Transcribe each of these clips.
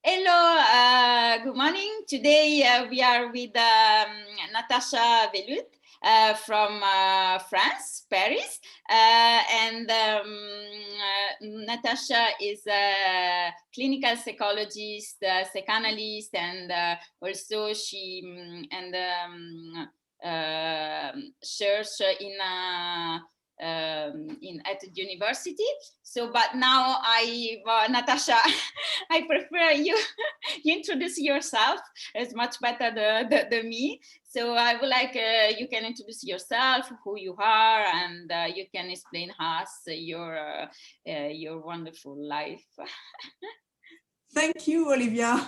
Hello, good morning. Today we are with Natacha Vellut from France, Paris. Natacha is a clinical psychologist, psychoanalyst, and also she search at the university. So, but now Natacha, I prefer you introduce yourself. It's much better than me. So I would like you can introduce yourself, who you are, and you can explain us your wonderful life. Thank you, Olivia.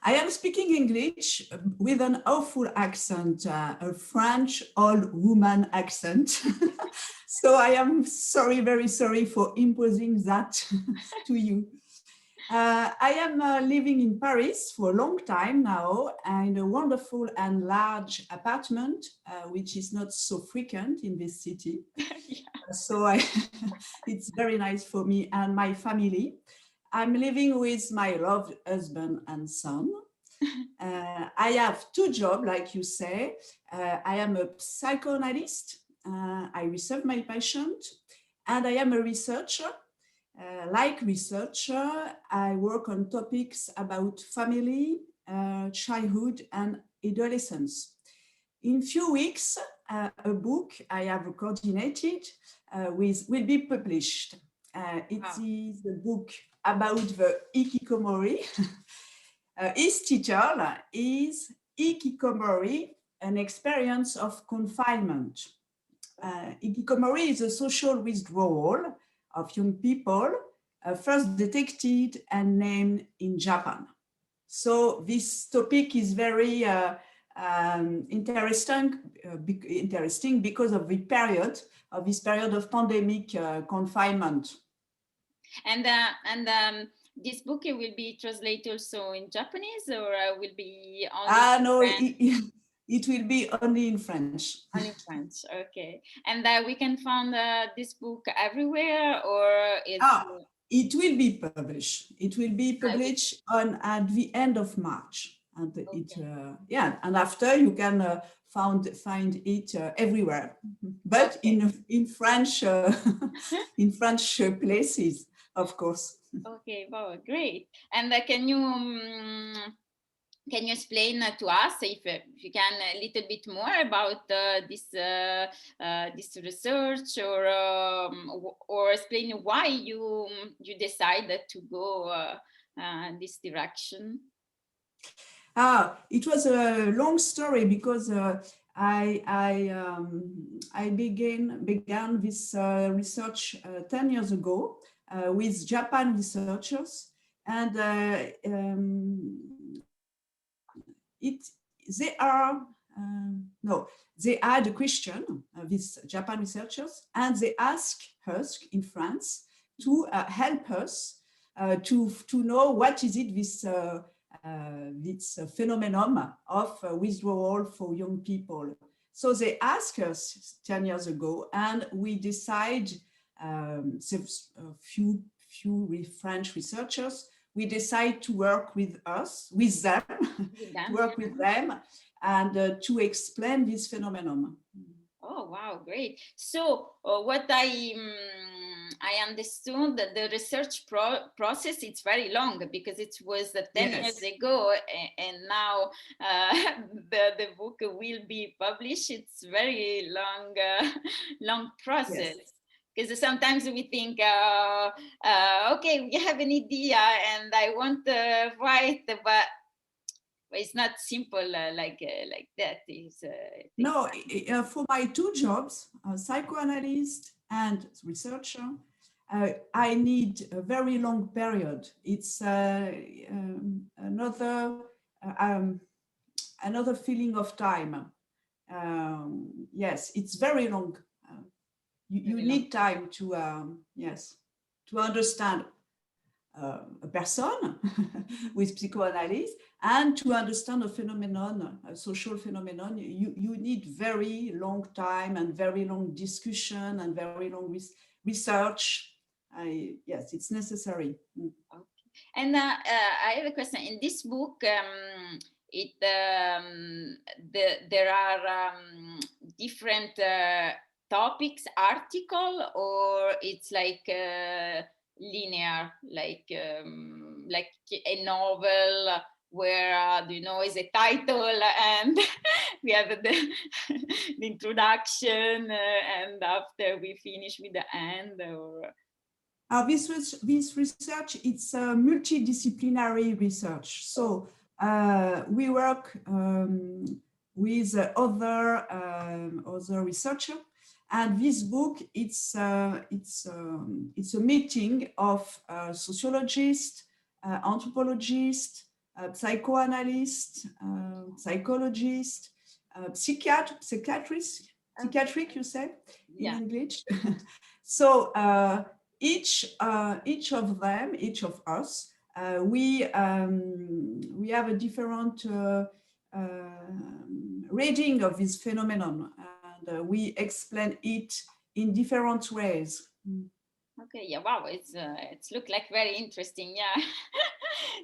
I am speaking English with an awful accent, a French old woman accent. So I am sorry, very sorry for imposing that to you. I am living in Paris for a long time now in a wonderful and large apartment, which is not so frequent in this city. Yeah. So it's very nice for me and my family. I'm living with my loved husband and son. I have two jobs, like you say. I am a psychoanalyst. I research my patient, and I am a researcher. Like researcher, I work on topics about family, childhood, and adolescence. In few weeks, a book I have coordinated will be published. It is a book about the HIKIKOMORI. Its title is HIKIKOMORI, an experience of confinement. HIKIKOMORI is a social withdrawal of young people, first detected and named in Japan. So this topic is very interesting because of this period of pandemic confinement. And this book will be translated also in Japanese, or will be only no, it will be only in French. Only in French, okay. And we can find this book everywhere, or it will be published. It will be published at the end of March, and okay. And after you can find it everywhere, but okay. in French in French places, of course. Okay, wow, great. And can you explain to us, if you can, a little bit more about this research, or explain why you decided to go this direction? It was a long story because I began this research 10 years ago with Japan researchers, and they had a question, these Japan researchers, and they asked us in France to help us to know what is it this phenomenon of withdrawal for young people. So they asked us 10 years ago, and we decided, a few French researchers, we decided to work with them, to work with them, and to explain this phenomenon. Oh, wow, great. So what I understood that the research process, it's very long, because it was 10 years ago, and now the book will be published. It's very long process. Yes. Because sometimes we think, okay, we have an idea and I want to write, but it's not simple like that. No, for my two jobs, psychoanalyst and researcher, I need a very long period. It's another feeling of time. Yes, it's very long. You need time to to understand a person with psychoanalysis, and to understand a phenomenon, a social phenomenon. You need very long time and very long discussion and very long research. Yes, it's necessary. Okay. And I have a question. In this book, there are different topics, article, or it's like linear, like a novel where is a title and we have the introduction and after we finish with the end, or this research, it's a multidisciplinary research. So we work with other researchers, and this book, it's a meeting of sociologists, anthropologists, psychoanalysts, psychologists, psychiatric, you say in English. So each of them, each of us, we have a different reading of this phenomenon, and we explain it in different ways. Okay, yeah, wow, it's look like very interesting, yeah.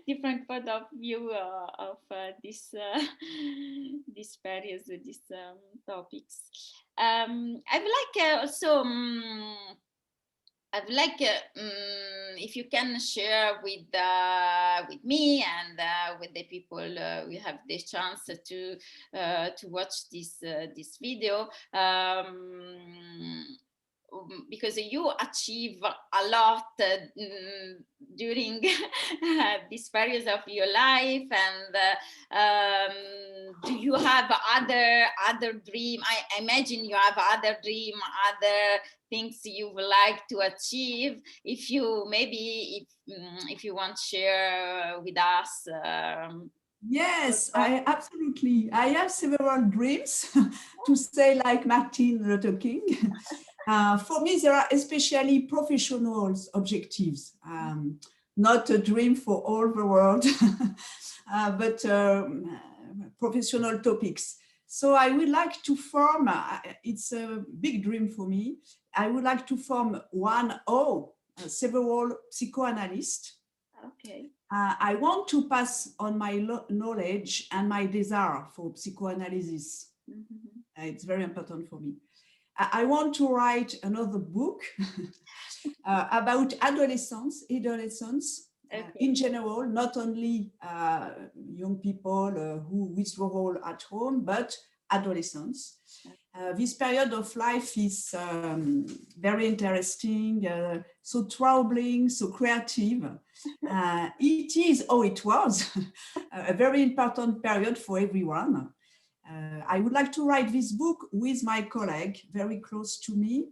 Different point of view of this various these topics. I would like also I'd like if you can share with me and with the people we have the chance to watch this video, because you achieve a lot during this period of your life, and do you have other dream? I imagine you have other dream, other things you would like to achieve. If you if you want to share with us. Yes, absolutely. I have several dreams, to say like Martin Luther King. For me, there are especially professional objectives, not a dream for all the world, but professional topics. So I would like to form, it's a big dream for me, I would like to form one or several psychoanalysts. Okay. I want to pass on my knowledge and my desire for psychoanalysis. Mm-hmm. It's very important for me. I want to write another book about adolescents okay. In general, not only young people who withdraw at home, but adolescents. This period of life is very interesting, so troubling, so creative. It is, or it was, a very important period for everyone. I would like to write this book with my colleague, very close to me.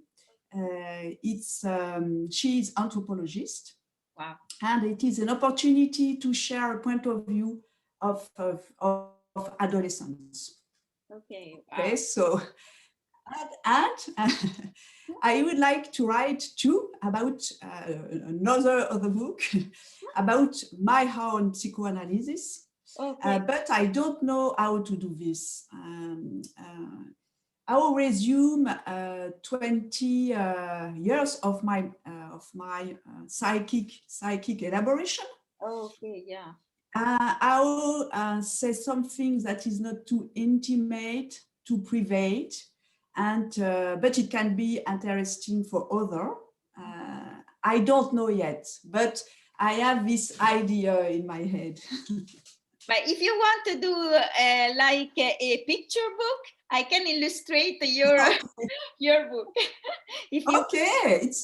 She is anthropologist. Wow. And it is an opportunity to share a point of view of adolescents. Okay. Wow. Okay, so, and I would like to write too about another book about my own psychoanalysis. Okay. But I don't know how to do this. I will resume 20 years of my psychic elaboration. Okay, yeah. I will say something that is not too intimate, too private, and but it can be interesting for others. I don't know yet, but I have this idea in my head. But if you want to do like a picture book, I can illustrate your your book. Okay, it's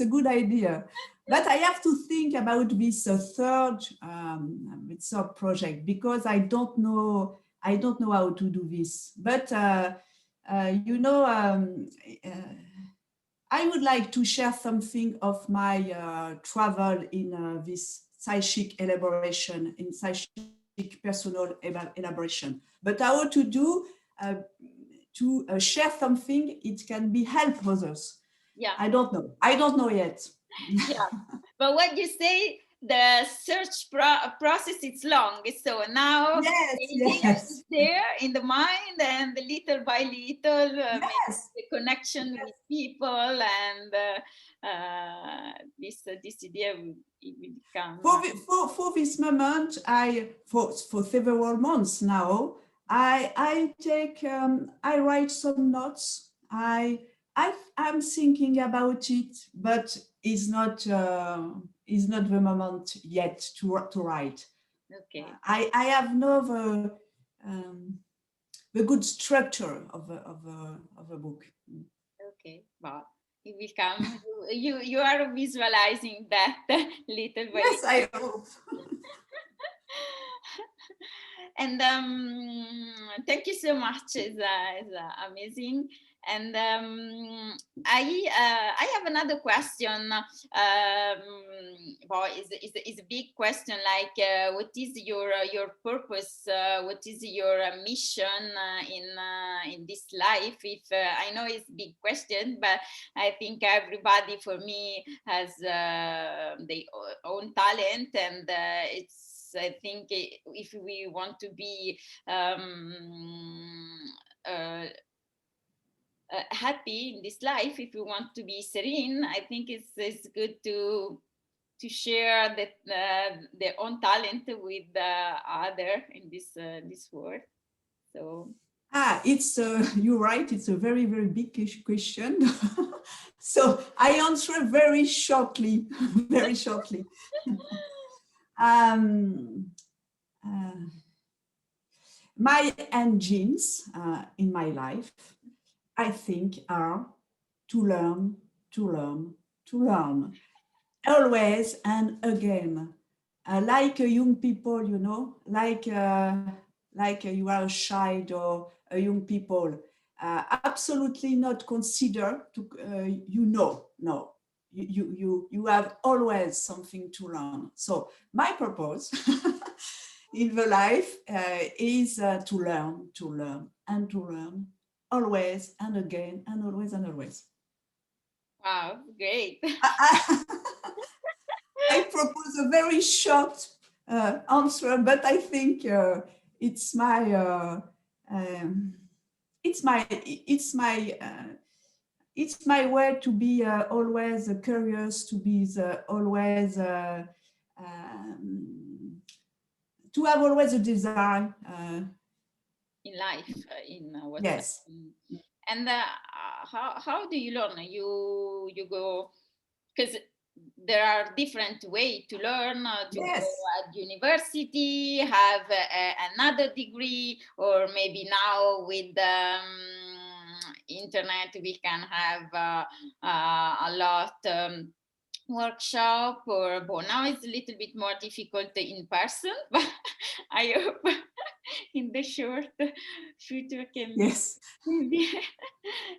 a good idea. But I have to think about this third project, because I don't know how to do this. But I would like to share something of my travel in this psychic elaboration, in psychic personal elaboration. But how to do to share something, it can be help others. Yeah. I don't know yet. Yeah, but what you say the search process is long. So now Yes, the idea yes, is there in the mind, and little by little, yes. the connection with people, and this idea will become. For this moment, for several months now, I write some notes. I'm thinking about it, but it's not the moment yet to write. Okay. I have no the good structure of a book. Okay, well, it will come. You are visualizing that little by Yes, little. I hope. And thank you so much. It's amazing. And I have another question. Well, is a big question. Like, what is your purpose? What is your mission in this life? If I know it's a big question, but I think everybody, for me, has their own talent, and it's. I think if we want to be happy in this life, if we want to be serene, I think it's good to share that their own talent with other in this world. So it's you're right. It's a very, very big question. So I answer very shortly, very shortly. My engines in my life, I think, are to learn, to learn, to learn, always and again. Like young people, you know, like you are a child or a young people, absolutely not consider to no. You have always something to learn. So my purpose in the life is to learn, and to learn, always and again, and always and always. wow, great. I propose a very short answer, but I think it's my it's my way to be always curious, to be always to have always a desire In life, in what. yes. And how do you learn? You go, because there are different ways to learn, to Yes. go at university, have another degree, or maybe now with internet we can have a lot workshop, or well, now it's a little bit more difficult in person, but I hope in the short future can Yes. be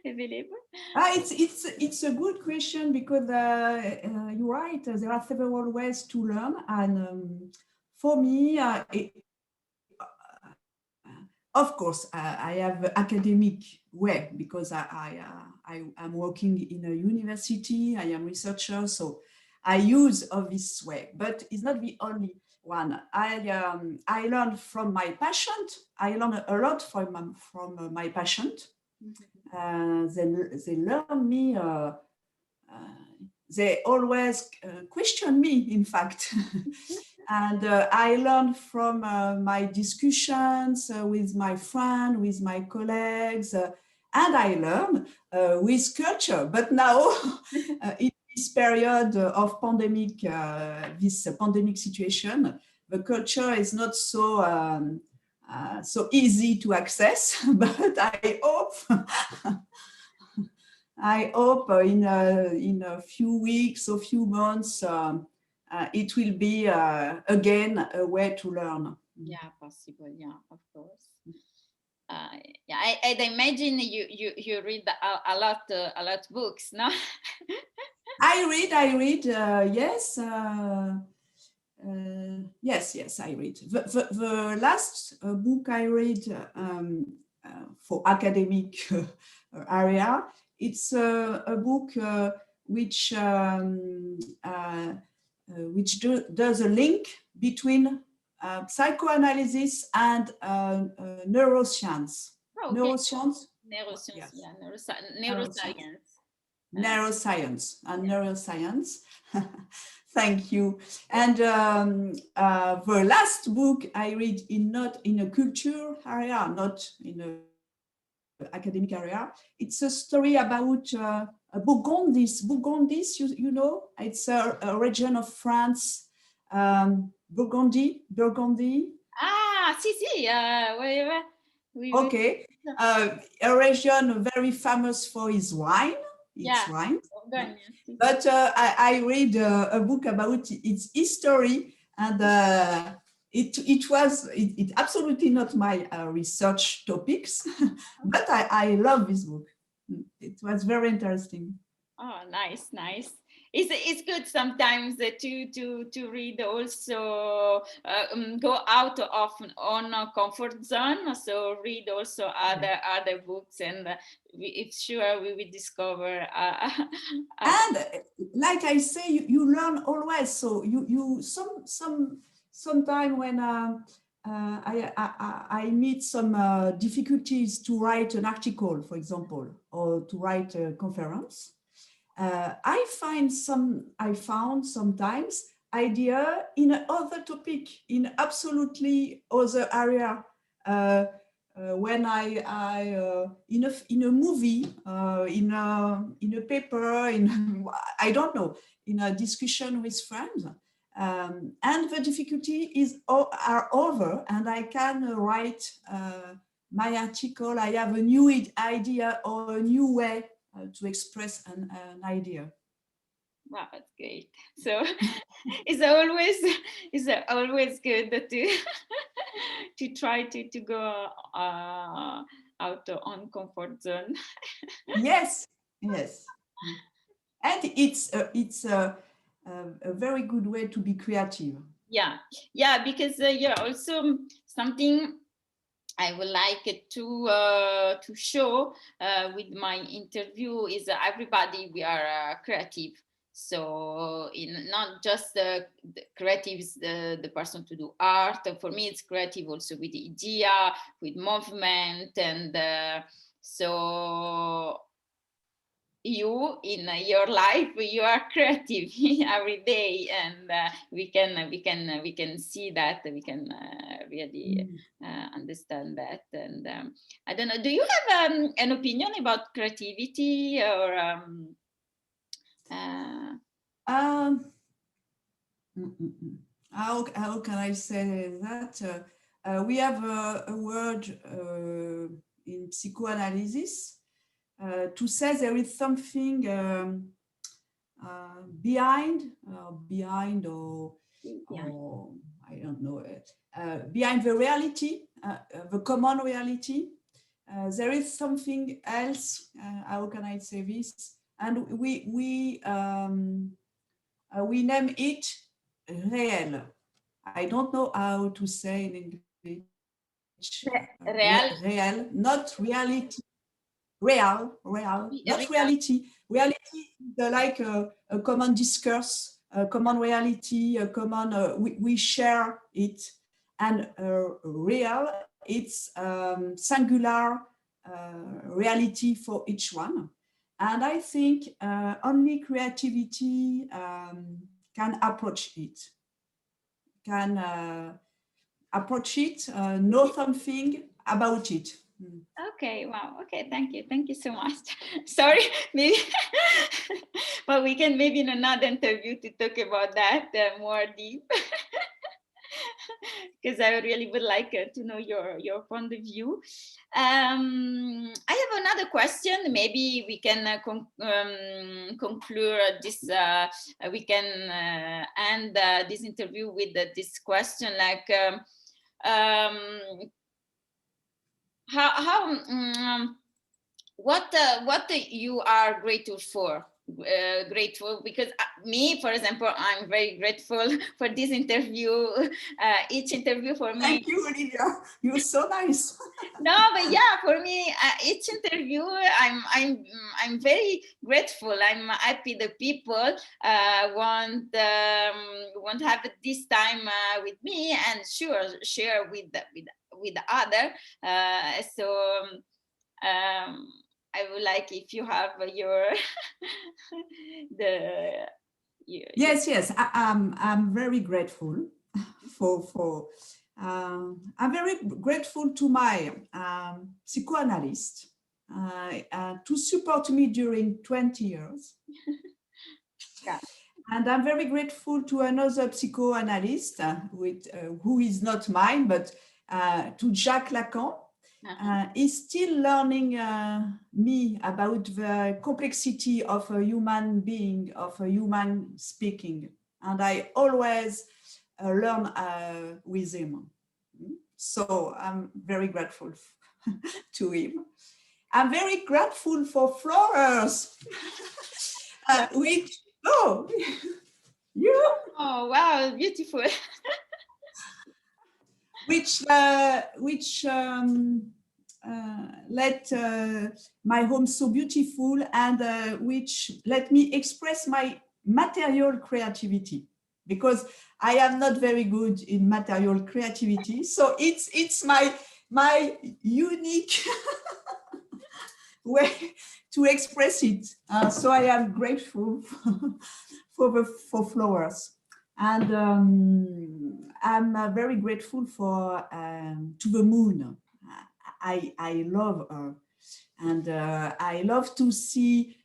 available. It's a good question, because you're right. There are several ways to learn, and for me, of course, I have academic way, because I am working in a university. I am researcher, so I use of this way. But it's not the only one. I learn from my patient. I learn a lot from my patient. They learn me. They always question me, in fact. And I learn from my discussions with my friend, with my colleagues, and I learn with culture. But now, in this period of pandemic, this pandemic situation, the culture is not so easy to access. But I hope in a few weeks or few months, it will be again a way to learn. Yeah, possible. Yeah, of course. Yeah, I'd imagine you read a lot books, no? I read. Yes. Yes, I read. The last book I read for academic area, it's a book which which does a link between psychoanalysis and neuroscience. Oh, okay. Neuroscience? Neuroscience, Yes. yeah, neuroscience. Neuroscience and neuroscience. Thank you. And the last book I read not in a culture area, not in a academic area. It's a story about Burgundis. Burgundis, you know, it's a region of France. Burgundy. Ah, si, Okay, a region very famous for its wine. But I read a book about its history, and it was absolutely not my research topics, but I love this book. It was very interesting. Oh, nice. It's good sometimes to read also, go out of on a comfort zone. So read also other books, and it's sure we will discover. And like I say, you learn always. So you sometime when I meet some difficulties to write an article, for example, or to write a conference. I found sometimes idea in another topic, in absolutely other area. When I in a movie, in a paper, in I don't know, in a discussion with friends, and the difficulty are over, and I can write my article. I have a new idea or a new way to express an idea. Wow, that's great. So it's always good to to try to go out on comfort zone. Yes, and it's a very good way to be creative. Yeah, because also something I would like to show with my interview is everybody we are creative. So not just the creative is the person to do art. For me, it's creative also with the idea, with movement, and so you in your life you are creative every day, and we can see that, we can really understand that. And I don't know, do you have an opinion about creativity, or how can I say that? We have a word in psychoanalysis to say there is something behind, or I don't know, behind the reality, the common reality. There is something else. How can I say this? And we name it réel. I don't know how to say in English. Réel, not reality. Real, not reality. Reality is like a common discourse, a common reality, a common, we share it. And real, it's singular reality for each one. And I think only creativity can approach it, know something about it. Okay, wow. Okay, thank you so much. Sorry, maybe, but we can maybe in another interview to talk about that more deep, because I really would like to know your point of view. I have another question. Maybe we can conclude this. We can end this interview with this question, like. What you are grateful for? grateful because me, for example, I'm very grateful for this interview. Each interview for me. Thank you, Olivia. You're so nice. No, but yeah, for me, each interview, I'm very grateful. I'm happy the people want have this time with me and share with the other. I would like if you have your Yes. I'm very grateful for. I'm very grateful to my psychoanalyst to support me during 20 years. Yeah. And I'm very grateful to another psychoanalyst who is not mine, but to Jacques Lacan. He's still learning me about the complexity of a human being, of a human speaking. And I always learn with him. So I'm very grateful to him. I'm very grateful for flowers, which, you. Oh, wow, beautiful. which let my home so beautiful and which let me express my material creativity, because I am not very good in material creativity. So it's my unique way to express it. So I am grateful for flowers. And I'm very grateful to the moon. I love her, and I love to see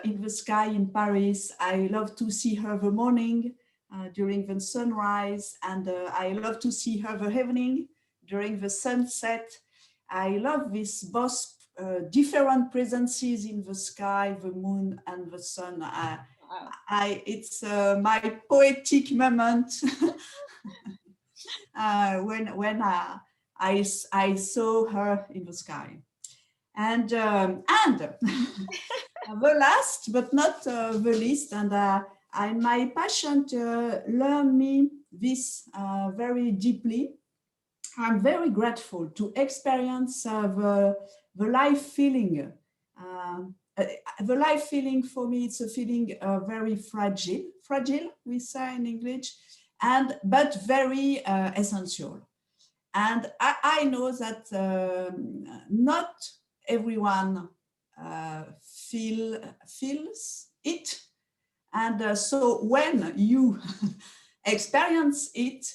in the sky in Paris. I love to see her the morning during the sunrise, and I love to see her the evening during the sunset. I love this both different presences in the sky, the moon and the sun. It's my poetic moment when I saw her in the sky. And the last but not the least, and my passion to learn me this very deeply. I'm very grateful to experience the life feeling. The life feeling for me, it's a feeling very fragile, we say in English, but very essential. And I know that not everyone feels it. And so when you experience it,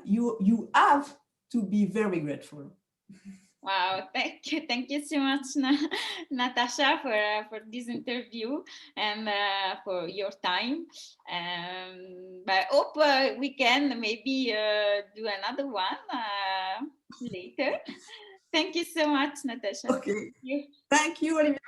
you have to be very grateful. Wow, thank you so much, Natacha, for this interview and for your time. But I hope we can maybe do another one later. Thank you so much, Natacha. Okay. Thank you, Olivia.